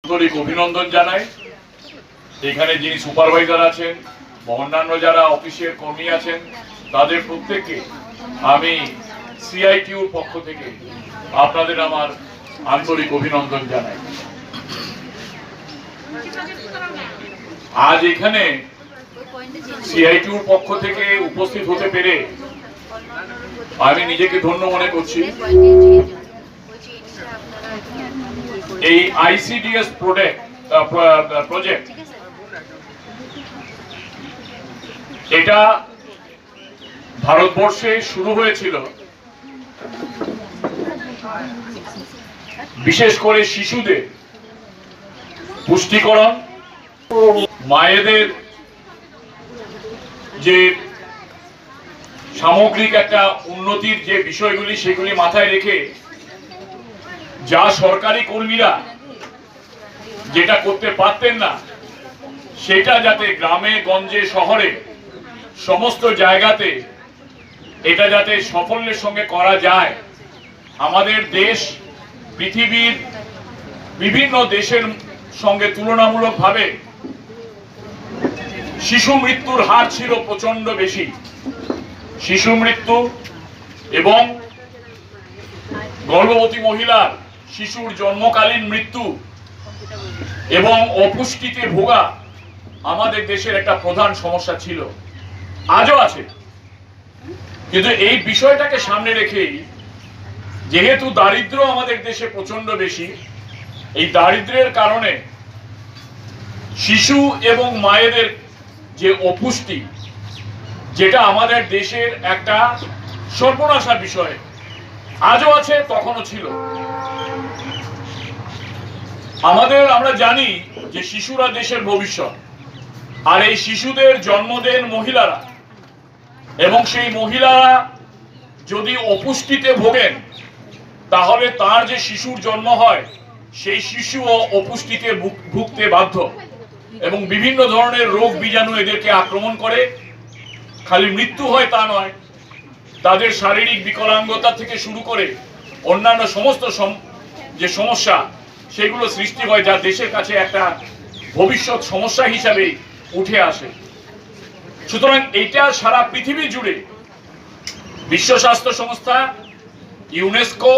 আন্তরিক অভিনন্দন জানাই। এখানে যিনি সুপারভাইজার আছেন বা অন্যান্য যারা অফিসের কর্মী আছেন তাদের প্রত্যেককে আমি সিআইটিউর পক্ষ থেকে আপনাদের আমার আন্তরিক অভিনন্দন জানাই। আজ এখানে সিআইটিউর পক্ষ থেকে উপস্থিত হতে পেরে আমি নিজেকে ধন্য মনে করছি। এই আইসিডিএস প্রজেক্ট এটা ভারতবর্ষে শুরু হয়েছিল বিশেষ করে শিশুদের পুষ্টিকরণ, মায়েদের যে সামগ্রিক একটা উন্নতির যে বিষয়গুলি সেগুলি মাথায় রেখে যা সরকারি কর্মীরা যেটা করতে পারতেন না সেটা যাতে গ্রামে গঞ্জে শহরে সমস্ত জায়গাতে এটা যাতে সাফল্যের সঙ্গে করা যায়। আমাদের দেশ পৃথিবীর বিভিন্ন দেশের সঙ্গে তুলনামূলকভাবে শিশু মৃত্যুর হার ছিল প্রচন্ড বেশি। শিশু মৃত্যু এবং গর্ভবতী মহিলার শিশুর জন্মকালীন মৃত্যু এবং অপুষ্টিতে ভোগা আমাদের দেশের একটা প্রধান সমস্যা ছিল, আজও আছে। কিন্তু এই বিষয়টাকে সামনে রেখেই যেহেতু দারিদ্র্য আমাদের দেশে প্রচন্ড বেশি, এই দারিদ্র্যের কারণে শিশু এবং মায়েদের যে অপুষ্টি, যেটা আমাদের দেশের একটা সর্বনাশা বিষয়, আজও আছে তখনও ছিল। আমরা জানি যে শিশুরা দেশের ভবিষ্যৎ, আর এই শিশুদের জন্ম দেন মহিলারা, এবং সেই মহিলারা যদি অপুষ্টিতে ভোগেন তাহলে তার যে শিশুর জন্ম হয় সেই শিশুও অপুষ্টিতে ভুগতে বাধ্য, এবং বিভিন্ন ধরনের রোগ বীজাণু এদেরকে আক্রমণ করে। খালি মৃত্যু হয় তা নয়, তাদের শারীরিক বিকলাঙ্গতা থেকে শুরু করে অন্যান্য সমস্ত যে সমস্যা সেগুলো সৃষ্টি হয়, যা দেশের কাছে একটা ভবিষ্যৎ সমস্যা হিসাবে উঠে আসে। সুতরাং এটা সারা পৃথিবী জুড়ে বিশ্ব স্বাস্থ্য সংস্থা, ইউনেস্কো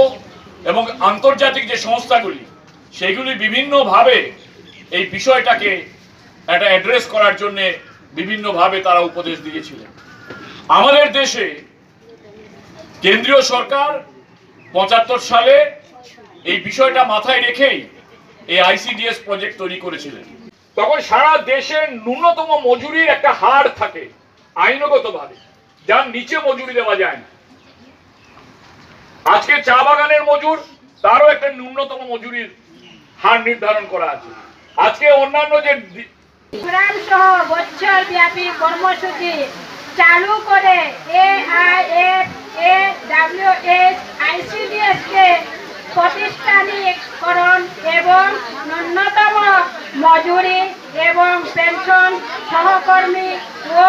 এবং আন্তর্জাতিক যে সংস্থাগুলি সেগুলি বিভিন্নভাবে এই বিষয়টাকে একটা অ্যাড্রেস করার জন্য বিভিন্নভাবে তারা উপদেশ দিয়েছিলেন। আমাদের দেশে কেন্দ্রীয় সরকার ৭৫ সালে এই বিষয়টা মাথায় রেখেই এই আইসিডিএস প্রজেক্ট তৈরি করেছিলেন। তখন সারা দেশের ন্যূনতম মজুরির একটা হার থাকে আইনগতভাবে, যার নিচে মজুরি দেওয়া যায় না। আজকে চা বাগানের মজুর, তারও একটা ন্যূনতম মজুরির হার নির্ধারণ করা আছে। আজকে অন্যান্য যে বছর ব্যাপী কর্মসূচি চালু করে AIFAWS ICDS কে প্রতিষ্ঠানিকরণ এবং ন্যূনতম মজুরি এবং পেনশন সহকর্মী ও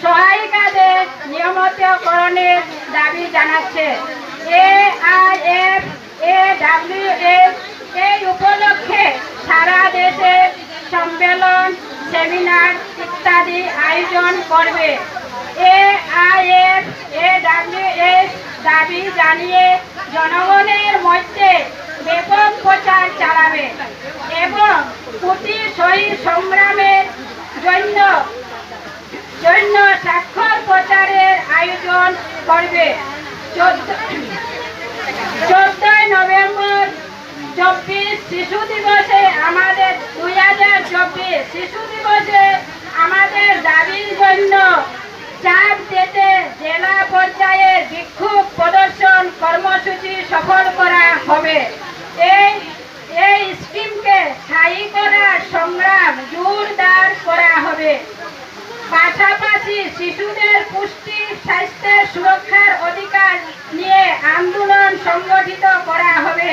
সহায়িকাদের নিয়মিতকরণের দাবি জানাচ্ছে। AIFAWS এই উপলক্ষে সারা দেশে সম্মেলন, সেমিনার ইত্যাদি আয়োজন করবে। AIFAWS দাবি জানিয়ে জনগণের মধ্যে ব্যাপক প্রচার চালাবে এবং প্রতি শহীদ সংগ্রামের জন্য স্বাক্ষর প্রচারের আয়োজন করবে। 14 নভেম্বর 24 শিশু দিবসে আমাদের 2024 শিশু দিবসে আমাদের দাবির জন্য চাপ দিতে জেলা পর্যায়ে বিক্ষোভ প্রদর্শন কর্মসূচি সফল করা হবে। এই স্কিমকে স্থায়ী করার সংগ্রাম জোরদার করা হবে। পাশাপাশি শিশুদের পুষ্টি, স্বাস্থ্যের সুরক্ষার অধিকার নিয়ে আন্দোলন সংগঠিত করা হবে।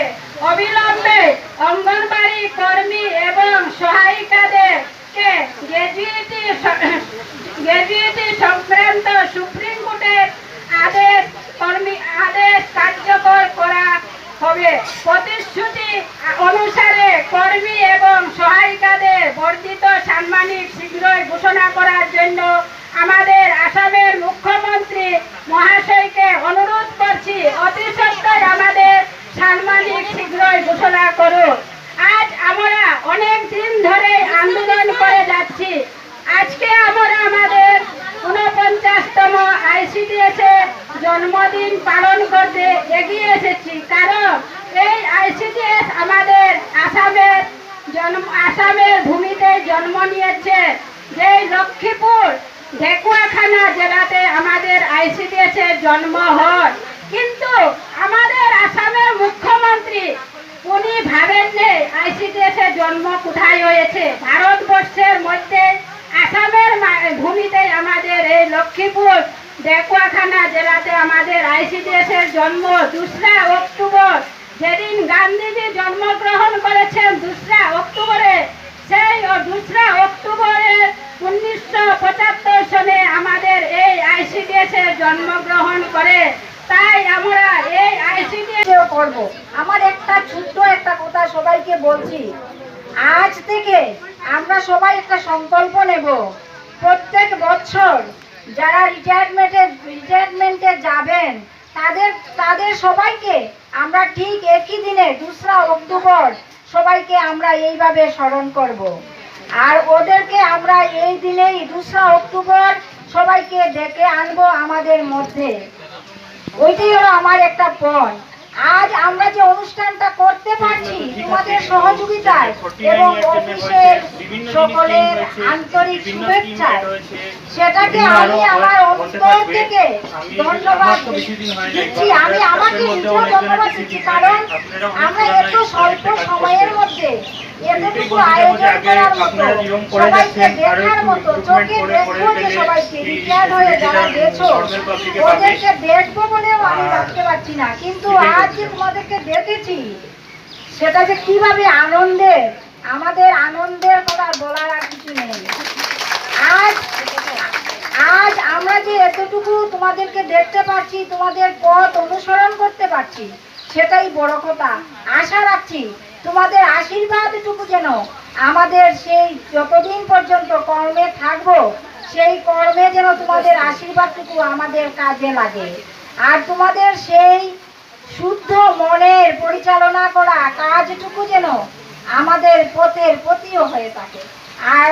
অবিলম্বে অঙ্গনবাড়ি কর্মী এবং সহায়িকাদেরকে গ্র্যাজুইটি সংক্রান্ত সুপ্রিম কোর্টের আদেশ কার্যকর করা হবে। প্রতিশ্রুতি অনুসারে কর্মী এবং এবং সহায়িকাদের বর্ধিত সাম্মানিক শীঘ্রই ঘোষণা করার জন্য আমাদের আসামের মুখ্যমন্ত্রী মহাশয়কে অনুরোধ করছি অতি সত্বর আমাদের সাম্মানিক শীঘ্রই ঘোষণা করুন। আজ আমরা অনেক দিন ধরে আন্দোলন করে যাচ্ছি। আজকে আমরা আমাদের 49তম আইসিডিএস এর জন্মদিন পালন করতে এগিয়ে এসেছি, কারণ এই আইসিডিএস আমাদের আসামের ভূমিতে জন্ম নিয়েছে। যেই লক্ষ্মীপুর ঢেকুয়াখানা জেলাতে আমাদের আইসিডিএস এর জন্ম হয়, কিন্তু আমাদের আসামের মুখ্যমন্ত্রী উনি ভাবেন যে আইসিডিএস এর জন্ম কোথায় হয়েছে। ভারতবর্ষের মধ্যে আসামের ভূমিতে আমাদের এই লক্ষ্মীপুর ঢেকুয়াখানা জেলাতে আমাদের আইসিডিএস এর জন্ম 2রা অক্টোবর, যেদিন গান্ধীজি জন্মগ্রহণ করেছেন 2রা অক্টোবরে। সেই 2রা অক্টোবরের 1975 সনে আমাদের এই আইসিডিএস এর জন্মগ্রহণ করে। তাই আমরা এই আইসিডিএস করব। আমার একটা ছোট্ট একটা কথা সবাইকে বলছি, আজ থেকে আমরা সবাই একটা সংকল্প নেব। প্রত্যেক বছর যারা রিটায়ারমেন্টে যাবেন তাদের সবাইকে আমরা ঠিক একই দিনে 2রা অক্টোবর সবাইকে আমরা এইভাবে স্মরণ করব। আর ওদেরকে আমরা এই দিনেই 2রা অক্টোবর সবাইকে ডেকে আনবো আমাদের মধ্যে। ওইটাই হলো আমার একটা পয়েন্ট। আজ আমরা যে অনুষ্ঠানটা করতে পারছি তোমাদের সহযোগিতায় এবং অফিসের সকলের আন্তরিক শুভেচ্ছায়, সেটাকে আমি আমার অন্তর থেকে ধন্যবাদ দিচ্ছি। আমি আমাকে নিজেও ধন্যবাদ দিচ্ছি, কারণ আমরা এত স্বল্প সময়ের মধ্যে এতটুকু আয়োজন করার মতো, সবাইকে দেখার মতো, চোখে দেখবো যে সবাইকে রিটায়ার্ড হয়ে যারা গেছো ওদেরকে দেখবো বলেও আমি ভাবতে পারছি না। কিন্তু আজ যে তোমাদেরকে দেখেছি সেটা যে কিভাবে আনন্দের, আমাদের আনন্দের কথা বলার আর কিছু নেই। আজ আমরা যে এতটুকু তোমাদেরকে দেখতে পাচ্ছি, তোমাদের পথ অনুসরণ করতে পারছি, সেটাই বড় কথা। আশা রাখছি তোমাদের আশীর্বাদটুকু যেন আমাদের সেই যতদিন পর্যন্ত কর্মে থাকবো সেই কর্মে যেন তোমাদের আশীর্বাদটুকু আমাদের কাজে লাগে। আর তোমাদের সেই শুদ্ধ মনের পরিচালনা করা কাজটুকু যেন আমাদের পথের প্রতিও হয়ে থাকে। আর